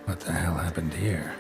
What the hell happened here?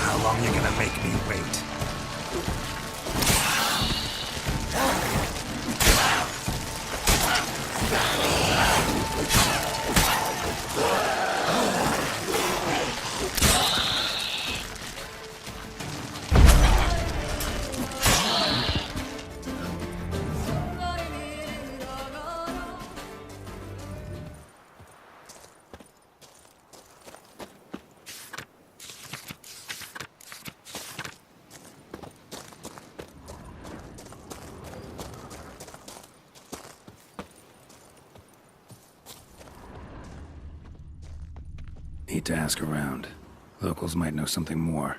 How long you gonna make me wait? Need to ask around. Locals might know something more.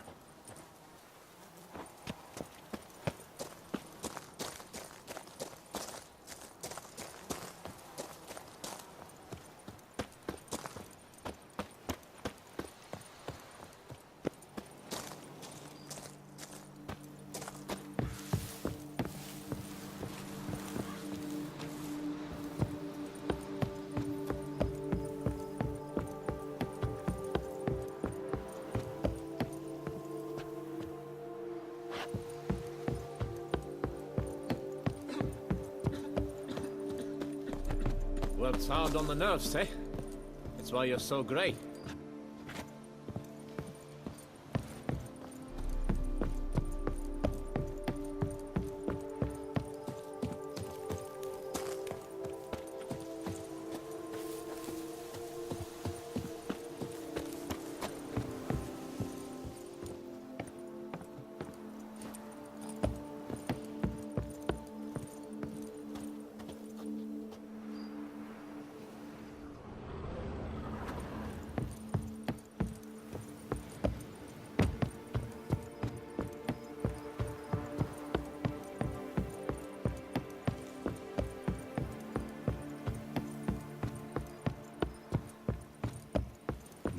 Worked hard on the nerves, eh? That's why you're so grey.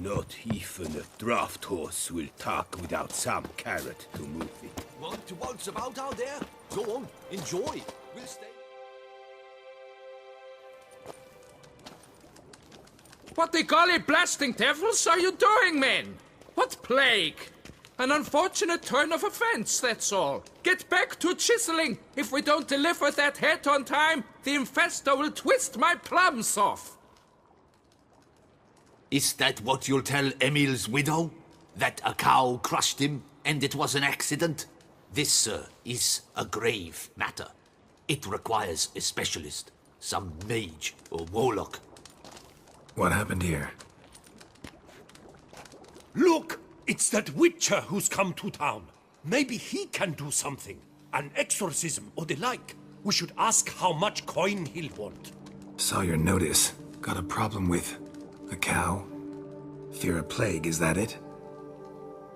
Not even a draft horse will talk without some carrot to move it. Want to waltz about out there? Go on, enjoy. We'll stay. What the golly blasting devils are you doing, men? What plague? An unfortunate turn of offense, that's all. Get back to chiseling. If we don't deliver that head on time, the infestor will twist my plums off. Is that what you'll tell Emil's widow? That a cow crushed him and it was an accident? This, sir, is a grave matter. It requires a specialist, some mage or warlock. What happened here? Look! It's that Witcher who's come to town. Maybe he can do something. An exorcism or the like. We should ask how much coin he'll want. Saw your notice. Got a problem with a cow? Fear a plague, is that it?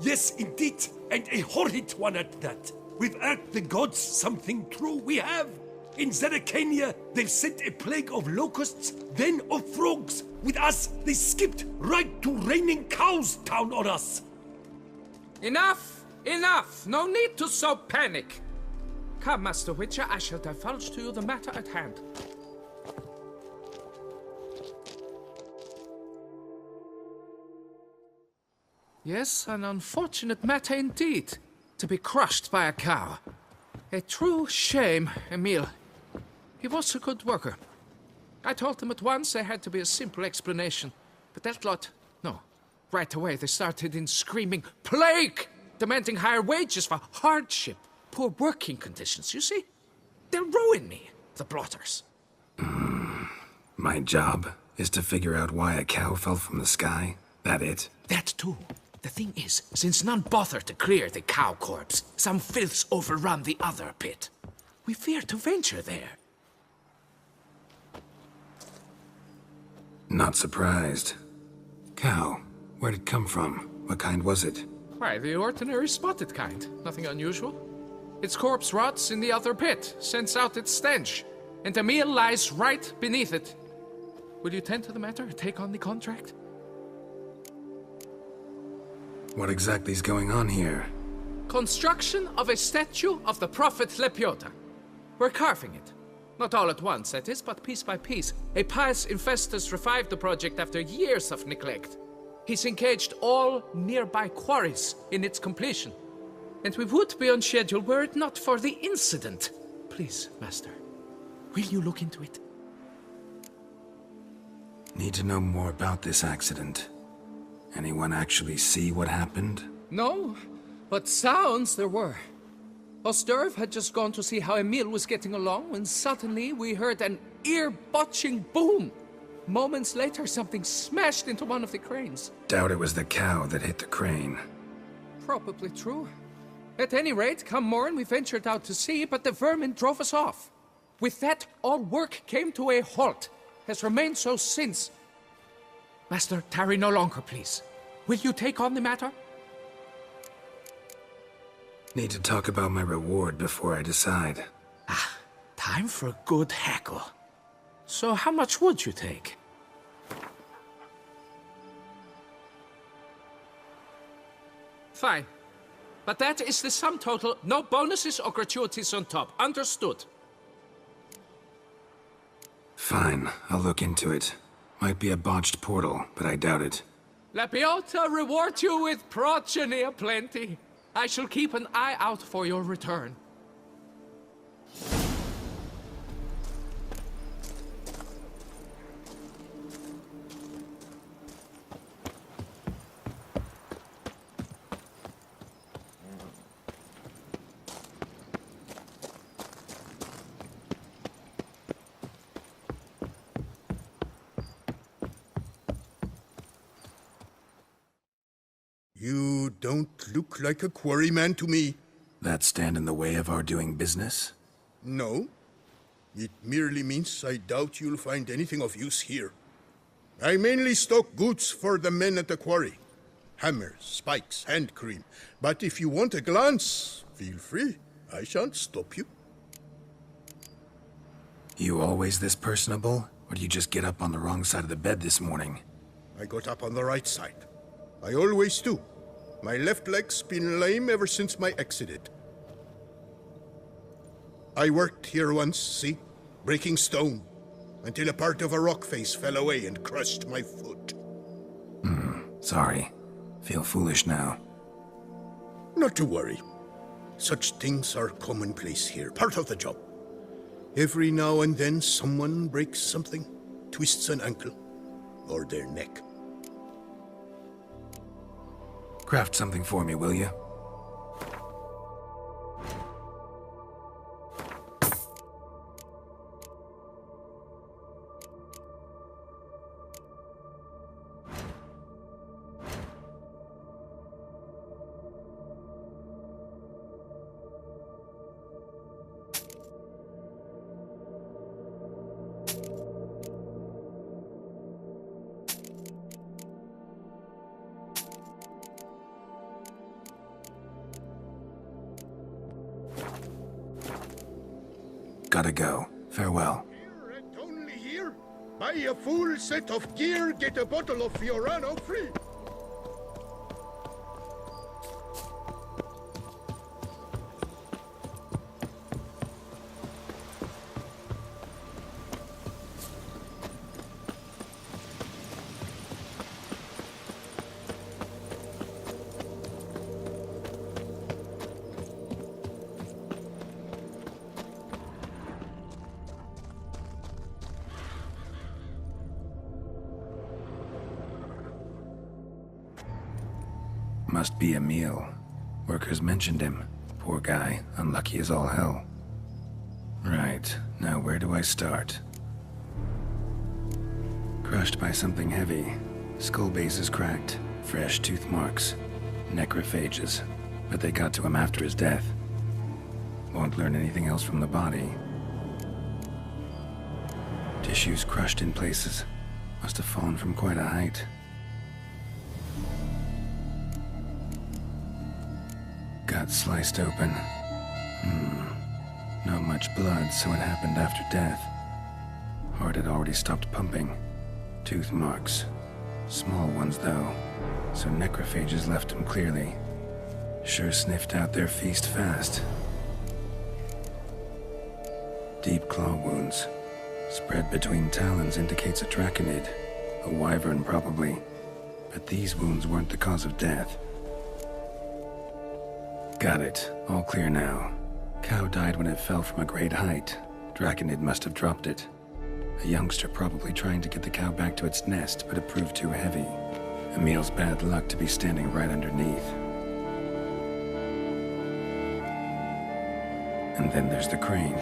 Yes, indeed. And a horrid one at that. We've earned the gods something true, we have. In Zeracania, they've sent a plague of locusts, then of frogs. With us, they skipped right to raining cows down on us. Enough! Enough! No need to so panic. Come, Master Witcher, I shall divulge to you the matter at hand. Yes, an unfortunate matter indeed. To be crushed by a cow. A true shame, Emil. He was a good worker. I told them at once there had to be a simple explanation. But that lot, no. Right away they started in screaming, "Plague!" Demanding higher wages for hardship. Poor working conditions, you see? They'll ruin me, the blotters. My job is to figure out why a cow fell from the sky. That it? That too. The thing is, since none bother to clear the cow corpse, some filths overrun the other pit. We fear to venture there. Not surprised. Cow, where'd it come from? What kind was it? Why, the ordinary spotted kind. Nothing unusual. Its corpse rots in the other pit, sends out its stench, and Emil lies right beneath it. Will you tend to the matter and take on the contract? What exactly is going on here? Construction of a statue of the prophet Lepiota. We're carving it. Not all at once, that is, but piece by piece. A pious infestus revived the project after years of neglect. He's engaged all nearby quarries in its completion. And we would be on schedule were it not for the incident. Please, Master, will you look into it? Need to know more about this accident. Anyone actually see what happened? No, but sounds there were. Osterv had just gone to see how Emil was getting along when suddenly we heard an ear-botching boom. Moments later, something smashed into one of the cranes. Doubt it was the cow that hit the crane. Probably true. At any rate, come morn, we ventured out to sea, but the vermin drove us off. With that, all work came to a halt. Has remained so since. Master, tarry no longer, please. Will you take on the matter? Need to talk about my reward before I decide. Time for a good hackle. So how much would you take? Fine. But that is the sum total. No bonuses or gratuities on top. Understood? Fine, I'll look into it. Might be a botched portal, but I doubt it. Lepiota reward you with progeny aplenty. I shall keep an eye out for your return. You don't look like a quarryman to me. That stand in the way of our doing business? No. It merely means I doubt you'll find anything of use here. I mainly stock goods for the men at the quarry. Hammers, spikes, hand cream. But if you want a glance, feel free. I shan't stop you. You always this personable? Or do you just get up on the wrong side of the bed this morning? I got up on the right side. I always do. My left leg's been lame ever since my accident. I worked here once, see? Breaking stone. Until a part of a rock face fell away and crushed my foot. Sorry. Feel foolish now. Not to worry. Such things are commonplace here, part of the job. Every now and then someone breaks something, twists an ankle, or their neck. Craft something for me, will you? Gotta go. Farewell. Here and only here? Buy a full set of gear, get a bottle of Fiorano free. Must be Emil. Workers mentioned him. Poor guy, unlucky as all hell. Right, now where do I start? Crushed by something heavy. Skull base is cracked. Fresh tooth marks. Necrophages. But they got to him after his death. Won't learn anything else from the body. Tissues crushed in places. Must have fallen from quite a height. Got sliced open. Not much blood, so it happened after death. Heart had already stopped pumping. Tooth marks. Small ones, though, so necrophages left him clearly. Sure sniffed out their feast fast. Deep claw wounds. Spread between talons indicates a draconid. A wyvern, probably. But these wounds weren't the cause of death. Got it. All clear now. Cow died when it fell from a great height. Draconid must have dropped it. A youngster probably trying to get the cow back to its nest, but it proved too heavy. Emil's bad luck to be standing right underneath. And then there's the crane.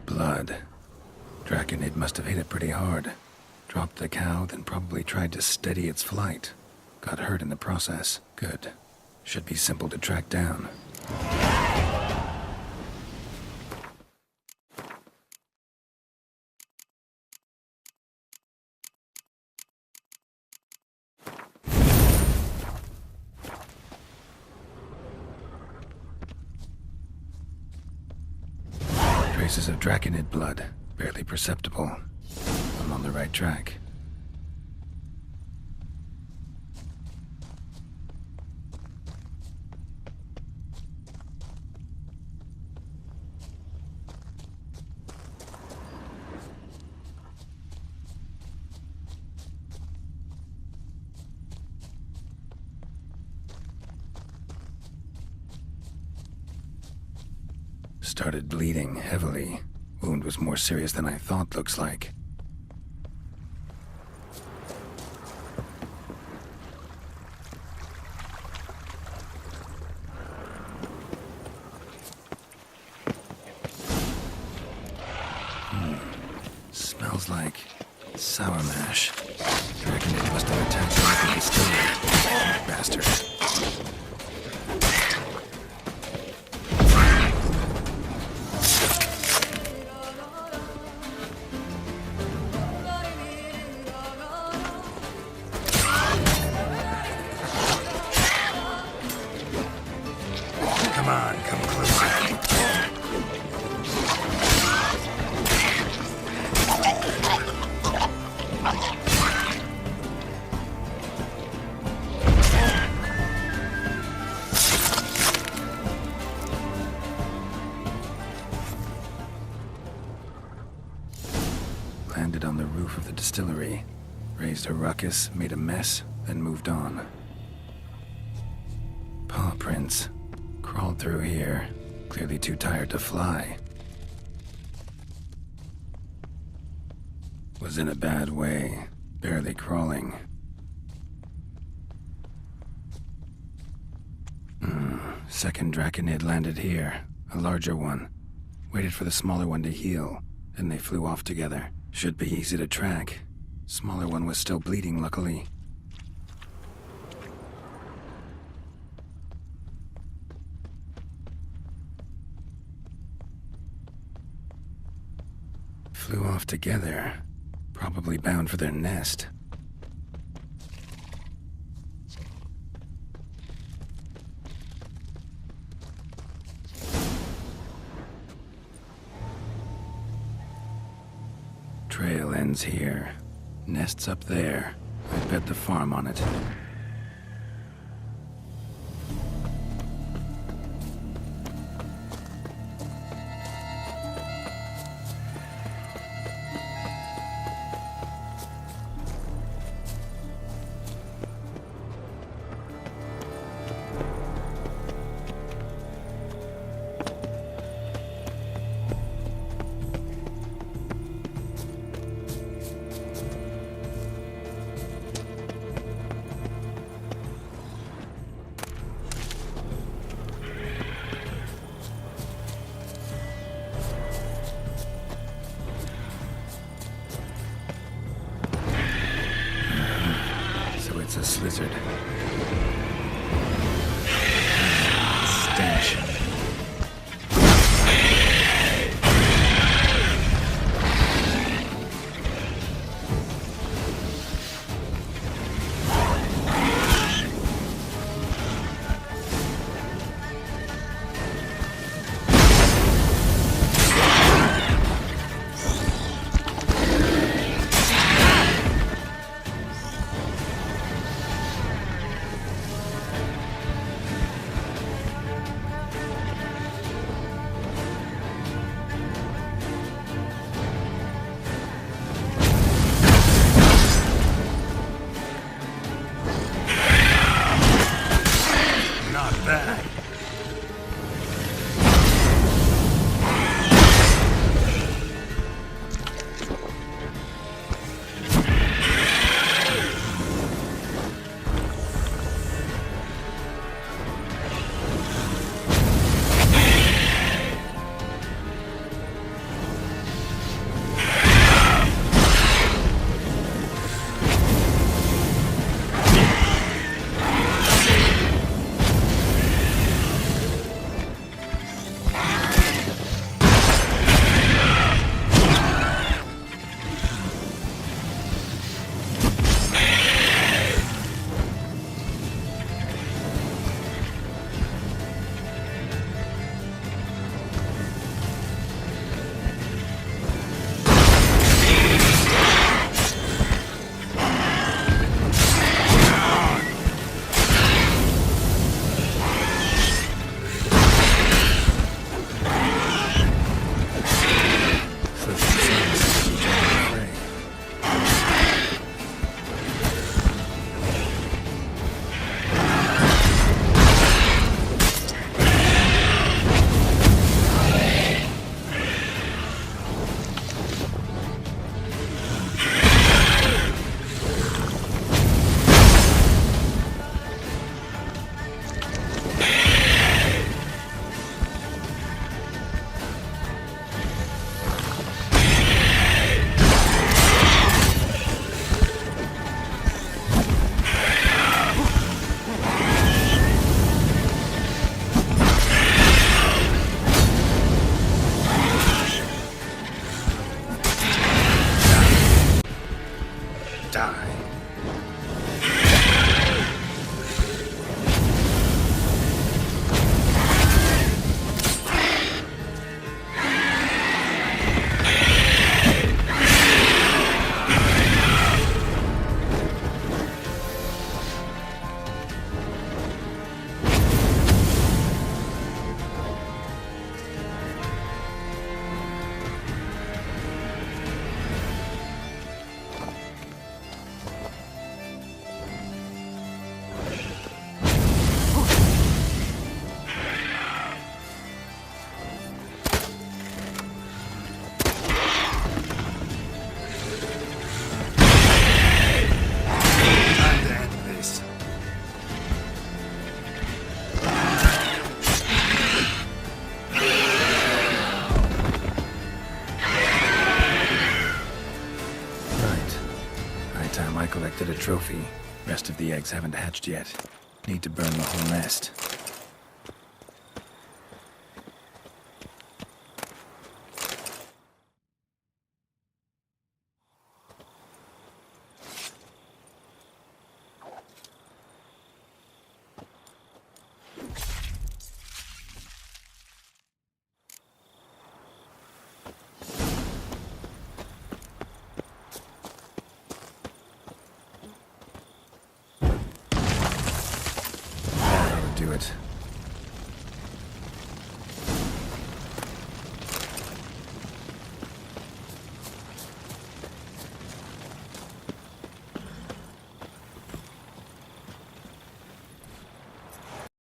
Blood. Draconid must have hit it pretty hard. Dropped the cow, then probably tried to steady its flight. Got hurt in the process. Good. Should be simple to track down. Traces of Draconid blood, barely perceptible. I'm on the right track. Started bleeding heavily. Wound was more serious than I thought, looks like. Smells like sour mash. Draconid must have attacked me at the distillery. Bastard. Come on, come closer. Landed on the roof of the distillery. Raised a ruckus, made a mess, then moved on. Paw prints. Crawled through here. Clearly too tired to fly. Was in a bad way. Barely crawling. Second Draconid landed here. A larger one. Waited for the smaller one to heal. Then they flew off together. Should be easy to track. Smaller one was still bleeding, luckily. Flew off together. Probably bound for their nest. Trail ends here. Nest's up there. I bet the farm on it. It's a slizzard. Stench. Not bad. I collected a trophy. Rest of the eggs haven't hatched yet. Need to burn the whole nest. That'll do it.